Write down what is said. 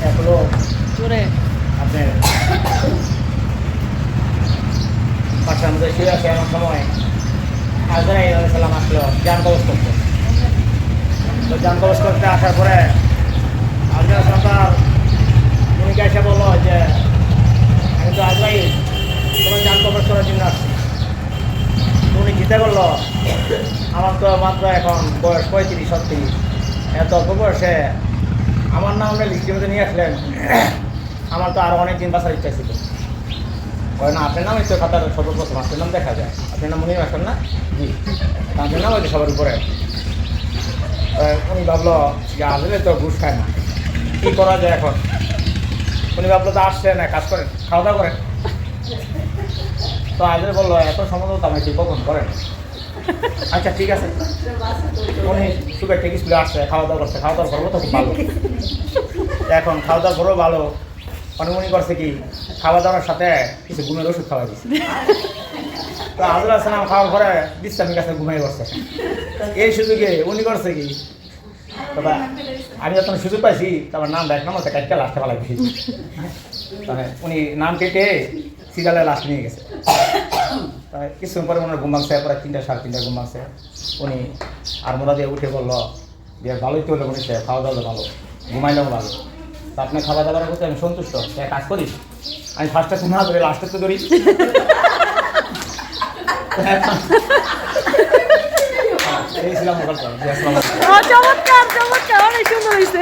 এগুলো আপনার বাসার মধ্যে শুয়ে আসে এমন সময় আজরাইল আলাইহিস সালাম আসলো জান কবজ করতে। তো জান কবজ করতে আসার পরে আজরাইল সরকার উনি এসে বললো যে আমি তো আজরাইল তোমার জান কবজ করার জন্য আসছি। উনি চিন্তা করলো আমার তো মাত্র এখন বয়স 35-36, এত অল্প বয়সে আমার নাম লিস্টের মধ্যে নিয়ে আসলেন, আমার তো আরও অনেক দিন বাঁচার ইচ্ছা ছিল। ওই না আপনার নামই তো খাতার সর্বপ্রথম আপনার নাম দেখা যায়, আপনার নাম উনি আসেন না? জি, আপনার নাম হয়েছে সবার উপরে। উনি ভাবলো যে আসলে তো ঘুষ খায় না, কী করা যায় এখন। উনি ভাবলো তো আসছে না, কাজ করেন, খাওয়া দাওয়া করেন। তো আজরে বললো এত সম্ভবত আমি ঠিক কখন করেন। আচ্ছা ঠিক আছে, উনি সুগার টেক স্কুলে আসছে, খাওয়া দাওয়া করছে, খাওয়া দাওয়া করবো তো খুব ভালো। এখন খাওয়া দাওয়া করবো ভালো, অনেক মনে করছে কি খাওয়া দাওয়ার সাথে কিছু ঘুমের ওষুধ খাওয়া দিচ্ছে। তো আজর আসলাম খাওয়ার পরে বিশ্রামের কাছে ঘুমাই করছে। এই সুযোগে উনি করছে কি তবে আমি যখন সুযোগ পাইছি তারপর নাম এক নম্বর কাটতে লাস্টে ভালো লাগছে। উনি নাম কেটে সিরিয়ালে লাস্ট নিয়ে গেছে। কিছুক্ষণ পরে ওনার ঘুম ভাঙছে, পরে 3-3:30 ঘুম ভাঙছে। উনি আর মোড়া দিয়ে উঠে বললো যে ভালোই তো হলো, উনি খাওয়া দাওয়া ভালো, ঘুমাইলেও ভালো। তা আপনি খাওয়া দাওয়ার করতে আমি সন্তুষ্ট, কাজ করিস। আমি ফার্স্টে না ধরি লাস্টে তো ধরি। এই ছিলাম চমৎকার চমৎকার, অনেক সুন্দর হয়েছে।